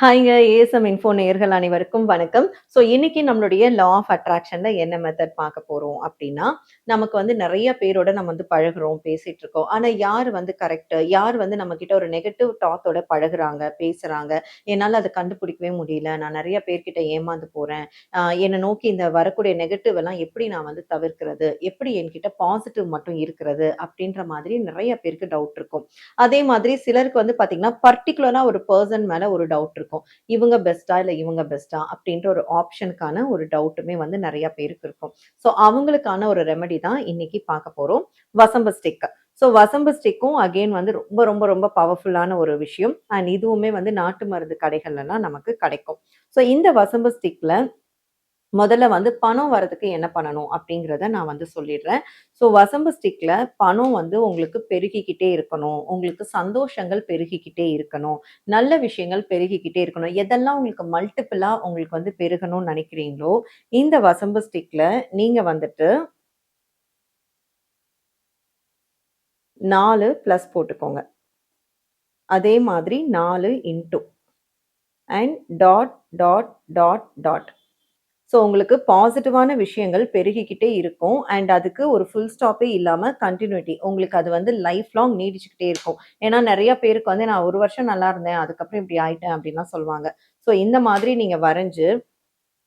ஹாய்ங்க. ASM info நேயர்கள் அனைவருக்கும் வணக்கம். இன்னைக்கு நம்மளுடைய லா ஆஃப் அட்ராக்ஷன்ல என்ன மெத்தட் பார்க்க போறோம் அப்டின்னா, நமக்கு வந்து நெறைய பேரோட நம்ம வந்து பழகுறோம், பேசிட்டு இருக்கோம். ஆனா யார் வந்து கரெக்ட்டு? யார் வந்து நம்மகிட்ட ஒரு நெகட்டிவ் டாத்தோட பழகுறாங்க, பேசுறாங்க? என்னால அத கண்டுபிடிக்கவே முடியல. நான் நெறைய பேர்கிட்ட ஏமாந்து போறேன். என்ன நோக்கி இந்த வரக்கூடிய நெகட்டிவ் எல்லாம் எப்படி நான் வந்து தவிர்க்கிறது? எப்படி என்கிட்ட பாசிட்டிவ் மட்டும் இருக்கிறது? அப்டின்ற மாதிரி நெறைய பேருக்கு டவுட் இருக்கும். அதே மாதிரி சிலருக்கு வந்து பார்த்தீங்கன்னா, பர்ட்டிகுலரா ஒரு பெர்சன் மேல ஒரு டவுட் இருக்கும். இவங்க பெஸ்ட்டா? இல்ல இவங்க பெஸ்ட்டா? அப்படின்ற ஒரு ஆப்ஷனுக்கான ஒரு டவுட்டுமே வந்து நெறைய பேருக்கு இருக்கும். அவங்களுக்கான ஒரு ரெமெடி தான் இன்னைக்கு பார்க்க போறோம். வசம்பு ஸ்டிக். வசம்பு ஸ்டிக்கும் அகைன் வந்து ரொம்ப ரொம்ப ரொம்ப பவர்ஃபுல்லான ஒரு விஷயம். அண்ட் இதுவுமே வந்து நாட்டு மருந்து கடைகள்லலாம் நமக்கு கிடைக்கும். இந்த வசம்பு ஸ்டிக்ல முதல்ல வந்து பணம் வரதுக்கு என்ன பண்ணணும் அப்படிங்கிறத நான் வந்து சொல்லிடுறேன். வசம்பு ஸ்டிக்ல பணம் வந்து உங்களுக்கு பெருகிக்கிட்டே இருக்கணும். உங்களுக்கு சந்தோஷங்கள் பெருகிக்கிட்டே இருக்கணும். நல்ல விஷயங்கள் பெருகிக்கிட்டே இருக்கணும். எதெல்லாம் உங்களுக்கு மல்டிபிளா உங்களுக்கு வந்து பெருகணும்னு நினைக்கிறீங்களோ, இந்த வசம்பு ஸ்டிக்ல நீங்க வந்துட்டு 4 பிளஸ் போட்டுக்கோங்க. அதே மாதிரி 4 into and dot, dot, dot, dot. உங்களுக்கு பாசிட்டிவான விஷயங்கள் பெருகிக்கிட்டே இருக்கும். அண்ட் அதுக்கு ஒரு ஃபுல் ஸ்டாப்பே இல்லாம கன்டினியூட்டி. உங்களுக்கு அது வந்து லைஃப் லாங் நீடிச்சுக்கிட்டே இருக்கும். ஏன்னா நெறைய பேருக்கு வந்து நான் 1 வருஷம் நல்லா இருந்தேன். அதுக்கப்புறம் இப்படி ஆயிட்டேன் அப்படின்லாம் சொல்லுவாங்க. இந்த மாதிரி நீங்க வரைஞ்சு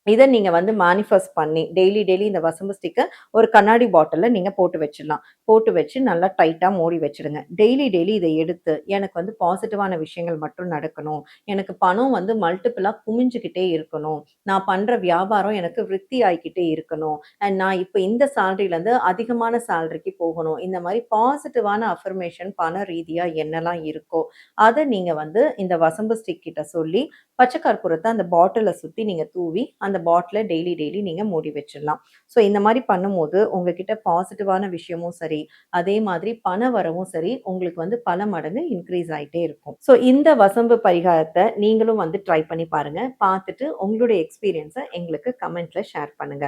இத நீங்க வந்து மேனிஃபெஸ்ட் பண்ணி, டெய்லி டெய்லி இந்த வசம்பு ஸ்டிக்க ஒரு கண்ணாடி பாட்டில்ல நீங்க போட்டு வச்சுடலாம். போட்டு வச்சு நல்லா டைட்டா மூடி வச்சுடுங்க. டெய்லி டெய்லி இத எடுத்து, எனக்கு வந்து பாசிட்டிவான விஷயங்கள் மட்டும் நடக்கணும். எனக்கு பணம் வந்து மல்டிபிளா குமிஞ்சுகிட்டே இருக்கணும். நான் பண்ற வியாபாரம் எனக்கு விருத்தி ஆயிக்கிட்டே இருக்கணும். அண்ட் நான் இப்ப இந்த சேலரிலருந்து அதிகமான சேலரிக்கு போகணும். இந்த மாரி பாசிட்டிவான அஃபர்மேஷன் பண ரீதியா என்னலாம் இருக்கோ, அத நீங்க வந்து இந்த வசம்பு ஸ்டிக் கிட்ட சொல்லி, பச்சை கற்பூரத்த அந்த பாட்டில சுத்தி நீங்க தூவி, அந்த பாட்டில டெய்லி டெய்லி நீங்க மூடி வச்சிடலாம். இந்த மாரி பண்ணும்போது, உங்ககிட்ட பாசிட்டிவான விஷயமும் சரி, அதே மாதிரி பண வரவும் சரி, உங்களுக்கு வந்து பல மடங்கு இன்க்ரீஸ் ஆயிட்டே இருக்கும். இந்த வசம்பு பரிகாரத்த நீங்களும் வந்து ட்ரை பண்ணி பாருங்க. பார்த்துட்டு உங்களுடைய எக்ஸ்பீரியன்ஸ எங்களுக்கு கமெண்ட்ல ஷேர் பண்ணுங்க.